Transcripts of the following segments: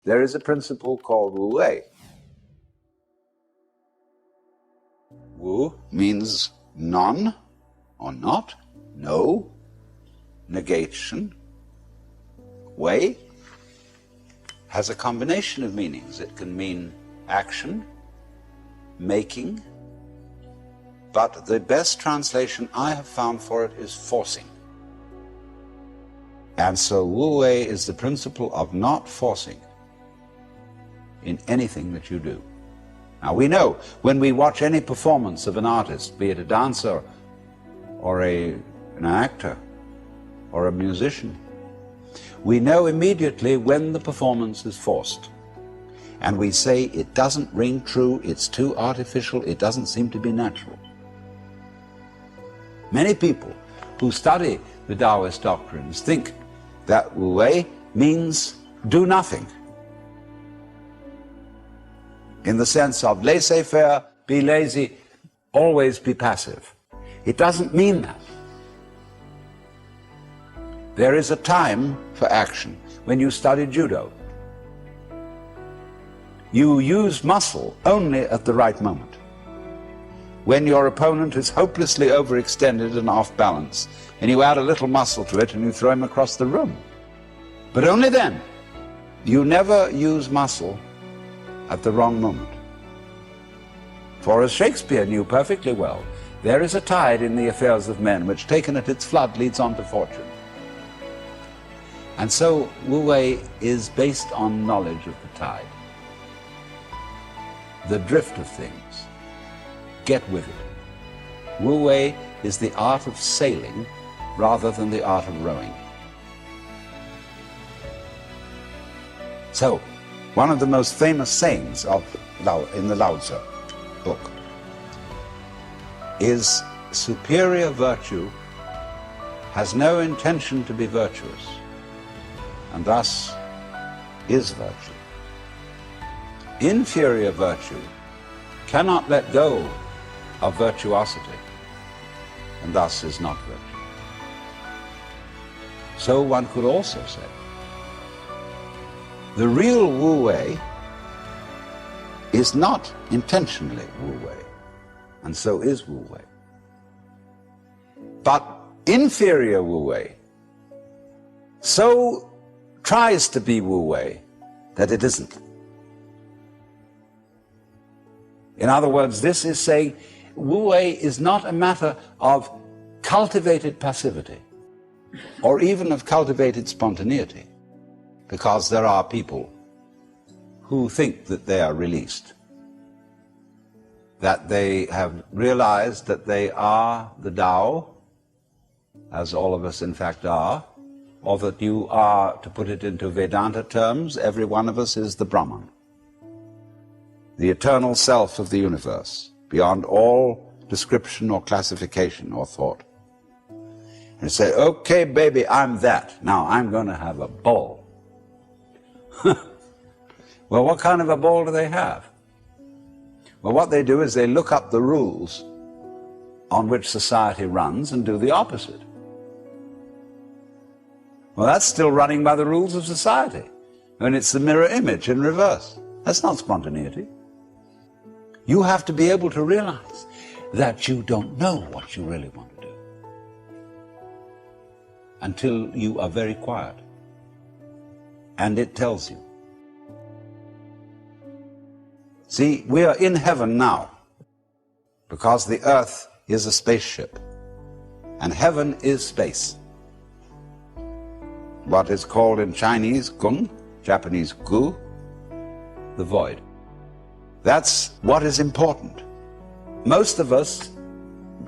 there is a principle called Wu Wei. Wu means none or not, no, negation. Wei has a combination of meanings. It can mean action, making, but the best translation I have found for it is forcing. And so Wu Wei is the principle of not forcing in anything that you do. Now we know when we watch any performance of an artist, be it a dancer or an actor or a musician, we know immediately when the performance is forced. And we say it doesn't ring true, it's too artificial, it doesn't seem to be natural. Many people who study the Taoist doctrines think that Wu Wei means do nothing, in the sense of laissez-faire, be lazy, always be passive. It doesn't mean that. There is a time for action. When you study judo, you use muscle only at the right moment. When your opponent is hopelessly overextended and off balance, and you add a little muscle to it and you throw him across the room. But only then. You never use muscle at the wrong moment. For as Shakespeare knew perfectly well, there is a tide in the affairs of men which, taken at its flood, leads on to fortune. And so Wu Wei is based on knowledge of the tide, the drift of things. Get with it. Wu Wei is the art of sailing rather than the art of rowing. So, one of the most famous sayings in the Lao Tzu book is superior virtue has no intention to be virtuous, and thus is virtue. Inferior virtue cannot let go of virtuosity, and thus is not virtue. So one could also say, the real Wu Wei is not intentionally Wu Wei, and so is Wu Wei. But inferior Wu Wei so tries to be Wu Wei that it isn't. In other words, this is saying Wu Wei is not a matter of cultivated passivity or even of cultivated spontaneity, because there are people who think that they are released, that they have realized that they are the Tao, as all of us in fact are, or that you are, to put it into Vedanta terms, every one of us is the Brahman, the eternal self of the universe, beyond all description or classification or thought. And say, okay, baby, I'm that. Now I'm going to have a ball. Well, what kind of a ball do they have? Well, what they do is they look up the rules on which society runs and do the opposite. Well, that's still running by the rules of society. And it's the mirror image in reverse. That's not spontaneity. You have to be able to realize that you don't know what you really want to do until you are very quiet. And it tells you. See, we are in heaven now because the earth is a spaceship and heaven is space. What is called in Chinese Gung, Japanese Gu, the void. That's what is important. Most of us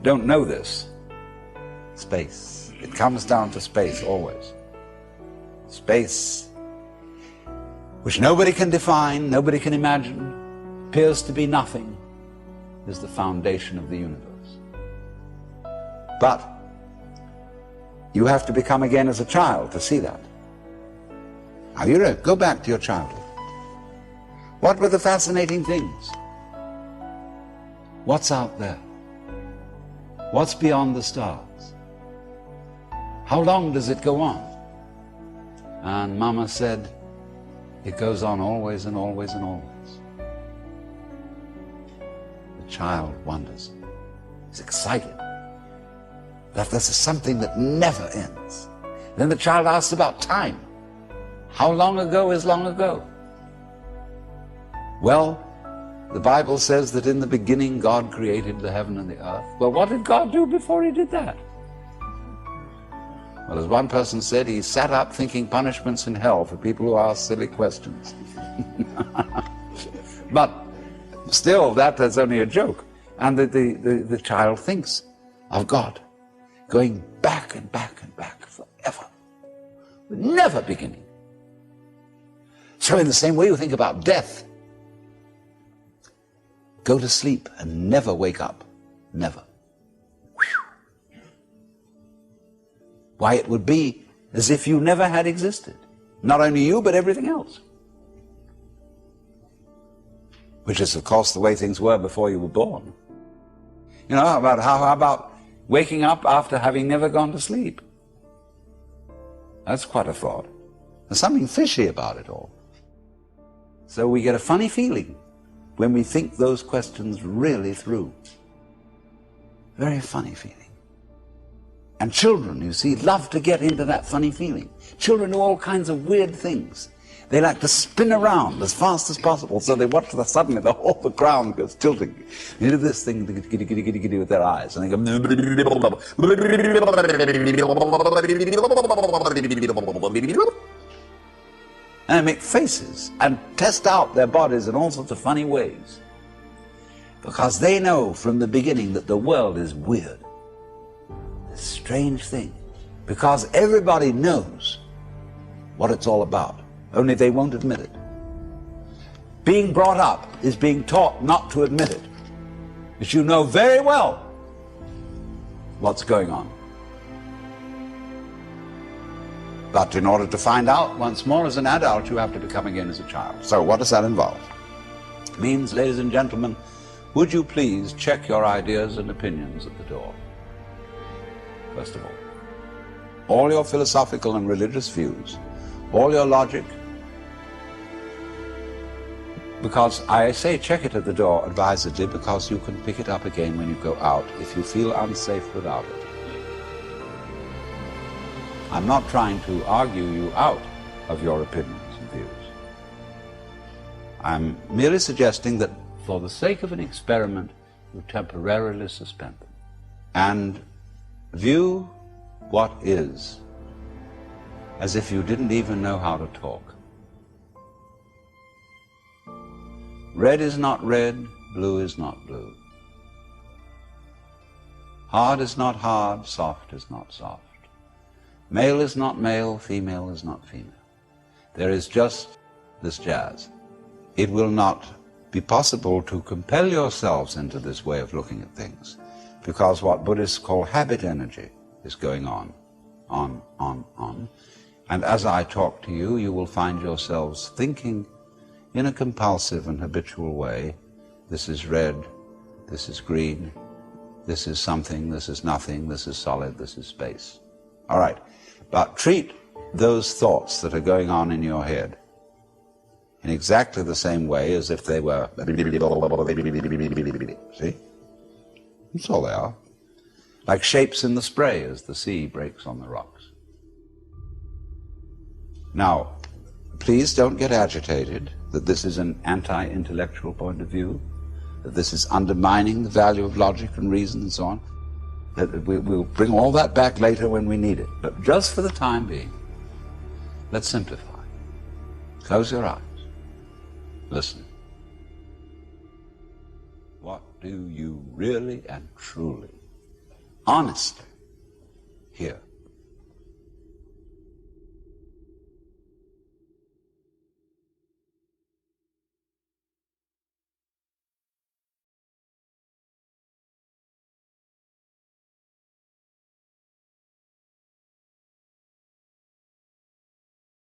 don't know this. Space. It comes down to space always. Space, which nobody can define, nobody can imagine, appears to be nothing, is the foundation of the universe. But you have to become again as a child to see that. Now you go back to your childhood. What were the fascinating things? What's out there? What's beyond the stars? How long does it go on? And Mama said, It goes on always and always and always. The child wonders. He's excited. That this is something that never ends. Then the child asks about time. How long ago is long ago? Well, the Bible says that in the beginning God created the heaven and the earth. Well, what did God do before he did that? Well, as one person said, he sat up thinking punishments in hell for people who ask silly questions. But still, that is only a joke. And the child thinks of God going back and back and back forever, with never beginning. So in the same way you think about death. Go to sleep and never wake up. Never. Why, it would be as if you never had existed. Not only you, but everything else. Which is, of course, the way things were before you were born. You know, how about waking up after having never gone to sleep? That's quite a thought. There's something fishy about it all. So we get a funny feeling when we think those questions really through. Very funny feeling. And children, you see, love to get into that funny feeling. Children do all kinds of weird things. They like to spin around as fast as possible, so they watch suddenly the whole ground goes tilting. They do this thing with their eyes, and they go... And they make faces and test out their bodies in all sorts of funny ways. Because they know from the beginning that the world is weird. This strange thing. Because everybody knows what it's all about. Only they won't admit it. Being brought up is being taught not to admit it. But you know very well what's going on. But in order to find out once more as an adult, you have to become again as a child. So what does that involve? It means, ladies and gentlemen, would you please check your ideas and opinions at the door? First of all your philosophical and religious views, all your logic, because I say check it at the door advisedly, because you can pick it up again when you go out if you feel unsafe without it. I'm not trying to argue you out of your opinions and views. I'm merely suggesting that for the sake of an experiment, you temporarily suspend them and view what is as if you didn't even know how to talk. Red is not red, blue is not blue. Hard is not hard, soft is not soft. Male is not male, female is not female. There is just this jazz. It will not be possible to compel yourselves into this way of looking at things, because what Buddhists call habit energy is going on. And as I talk to you, you will find yourselves thinking in a compulsive and habitual way, this is red, this is green, this is something, this is nothing, this is solid, this is space. All right, but treat those thoughts that are going on in your head in exactly the same way as if they were... See? That's all they are. Like shapes in the spray as the sea breaks on the rocks. Now, please don't get agitated that this is an anti-intellectual point of view, that this is undermining the value of logic and reason and so on. That we'll bring all that back later when we need it. But just for the time being, let's simplify. Close your eyes. Listen. What do you really and truly, honestly hear?